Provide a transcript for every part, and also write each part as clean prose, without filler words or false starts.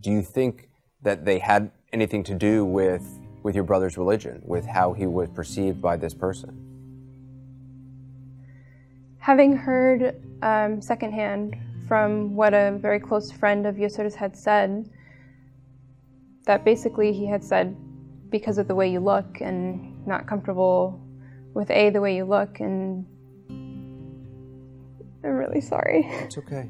Do you think that they had anything to do with your brother's religion, with how he was perceived by this person? Having heard secondhand from what a very close friend of Yusor's had said, that basically he had said, because of the way you look and not comfortable with the way you look, and I'm really sorry. It's okay.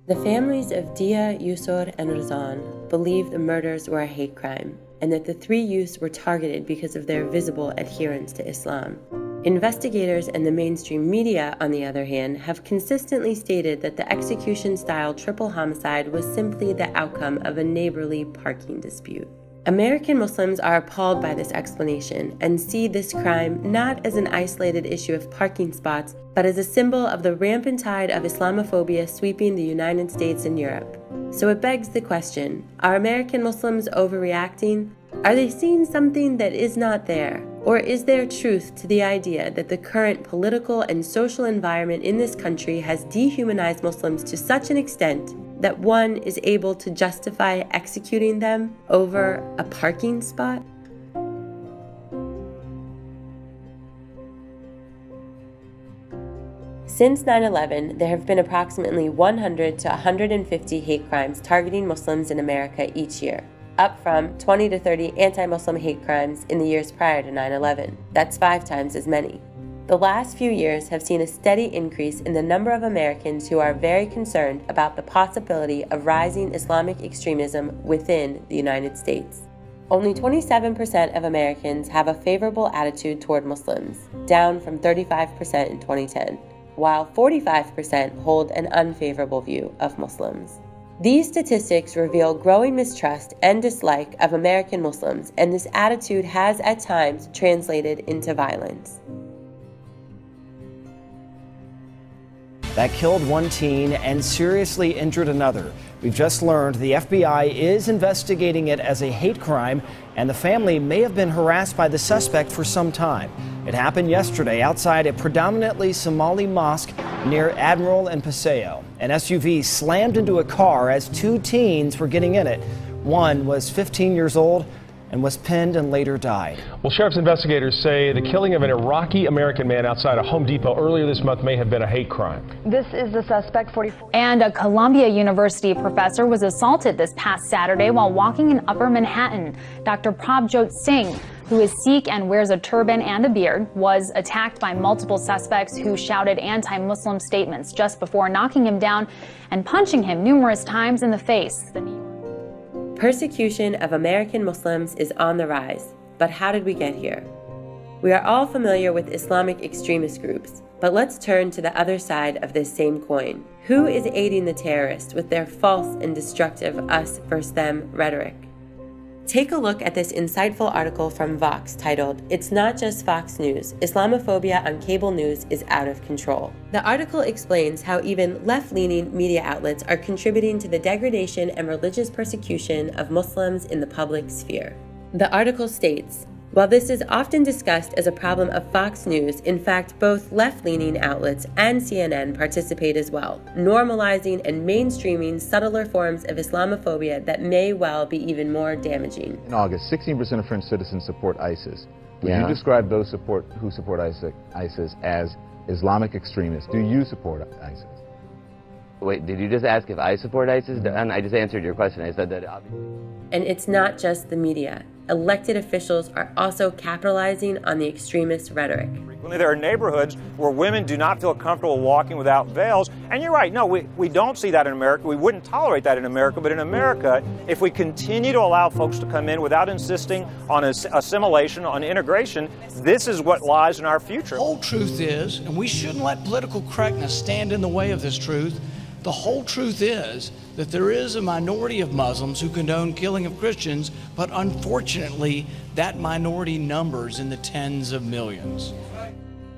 The families of Deah, Yusor, and Razan believe the murders were a hate crime, and that the three youths were targeted because of their visible adherence to Islam. Investigators and the mainstream media, on the other hand, have consistently stated that the execution-style triple homicide was simply the outcome of a neighborly parking dispute. American Muslims are appalled by this explanation and see this crime not as an isolated issue of parking spots, but as a symbol of the rampant tide of Islamophobia sweeping the United States and Europe. So it begs the question, are American Muslims overreacting? Are they seeing something that is not there? Or is there truth to the idea that the current political and social environment in this country has dehumanized Muslims to such an extent that one is able to justify executing them over a parking spot? Since 9/11, there have been approximately 100 to 150 hate crimes targeting Muslims in America each year, up from 20 to 30 anti-Muslim hate crimes in the years prior to 9/11. That's 5 times as many. The last few years have seen a steady increase in the number of Americans who are very concerned about the possibility of rising Islamic extremism within the United States. Only 27% of Americans have a favorable attitude toward Muslims, down from 35% in 2010, while 45% hold an unfavorable view of Muslims. These statistics reveal growing mistrust and dislike of American Muslims, and this attitude has at times translated into violence. That killed one teen and seriously injured another. We've just learned the FBI is investigating it as a hate crime, and the family may have been harassed by the suspect for some time. It happened yesterday outside a predominantly Somali mosque near Admiral and Paseo. An SUV slammed into a car as 2 teens were getting in it. One was 15 years old and was pinned and later died. Well, sheriff's investigators say the killing of an Iraqi-American man outside a Home Depot earlier this month may have been a hate crime. This is the suspect, 44. And a Columbia University professor was assaulted this past Saturday while walking in Upper Manhattan. Dr. Prabjot Singh, who is Sikh and wears a turban and a beard, was attacked by multiple suspects who shouted anti-Muslim statements just before knocking him down and punching him numerous times in the face. Persecution of American Muslims is on the rise, but how did we get here? We are all familiar with Islamic extremist groups, but let's turn to the other side of this same coin. Who is aiding the terrorists with their false and destructive us versus them rhetoric? Take a look at this insightful article from Vox titled, "It's Not Just Fox News, Islamophobia on Cable News is Out of Control." The article explains how even left-leaning media outlets are contributing to the degradation and religious persecution of Muslims in the public sphere. The article states, while this is often discussed as a problem of Fox News, in fact, both left-leaning outlets and CNN participate as well, normalizing and mainstreaming subtler forms of Islamophobia that may well be even more damaging. In August, 16% of French citizens support ISIS. Would you describe those who support ISIS as Islamic extremists? Do you support ISIS? Wait, did you just ask if I support ISIS? And I just answered your question. I said that obviously. And it's not just the media. Elected officials are also capitalizing on the extremist rhetoric. There are neighborhoods where women do not feel comfortable walking without veils. And you're right, no, we don't see that in America. We wouldn't tolerate that in America. But in America, if we continue to allow folks to come in without insisting on assimilation, on integration, this is what lies in our future. The whole truth is, and we shouldn't let political correctness stand in the way of this truth, the whole truth is that there is a minority of Muslims who condone killing of Christians, but unfortunately, that minority numbers in the tens of millions.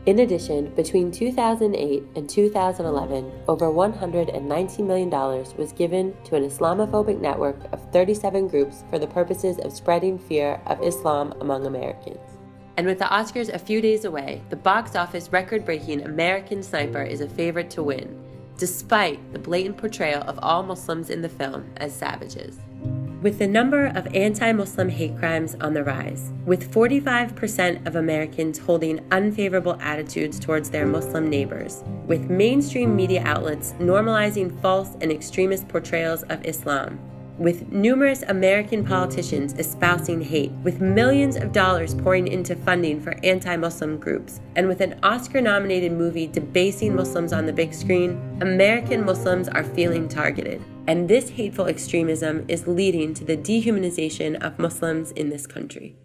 In addition, between 2008 and 2011, over $190 million was given to an Islamophobic network of 37 groups for the purposes of spreading fear of Islam among Americans. And with the Oscars a few days away, the box office record-breaking American Sniper is a favorite to win. despite the blatant portrayal of all Muslims in the film as savages. With the number of anti-Muslim hate crimes on the rise, with 45% of Americans holding unfavorable attitudes towards their Muslim neighbors, with mainstream media outlets normalizing false and extremist portrayals of Islam, with numerous American politicians espousing hate, with millions of dollars pouring into funding for anti-Muslim groups, and with an Oscar-nominated movie debasing Muslims on the big screen, American Muslims are feeling targeted. And this hateful extremism is leading to the dehumanization of Muslims in this country.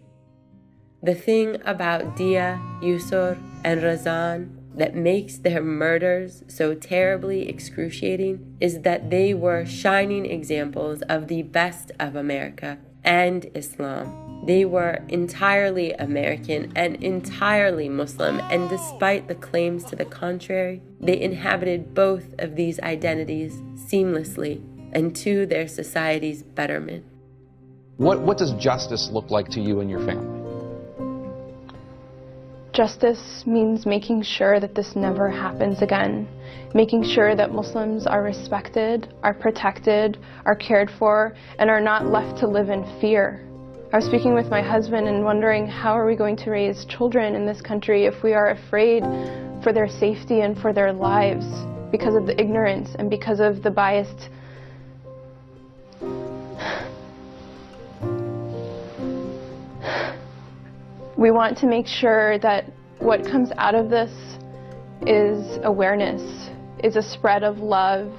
The thing about Deah, Yusor, and Razan that makes their murders so terribly excruciating is that they were shining examples of the best of America and Islam. They were entirely American and entirely Muslim, and despite the claims to the contrary, they inhabited both of these identities seamlessly and to their society's betterment. What does justice look like to you and your family? Justice means making sure that this never happens again, making sure that Muslims are respected, are protected, are cared for, and are not left to live in fear. I was speaking with my husband and wondering, how are we going to raise children in this country if we are afraid for their safety and for their lives because of the ignorance and because of the biased We want to make sure that what comes out of this is awareness, is a spread of love,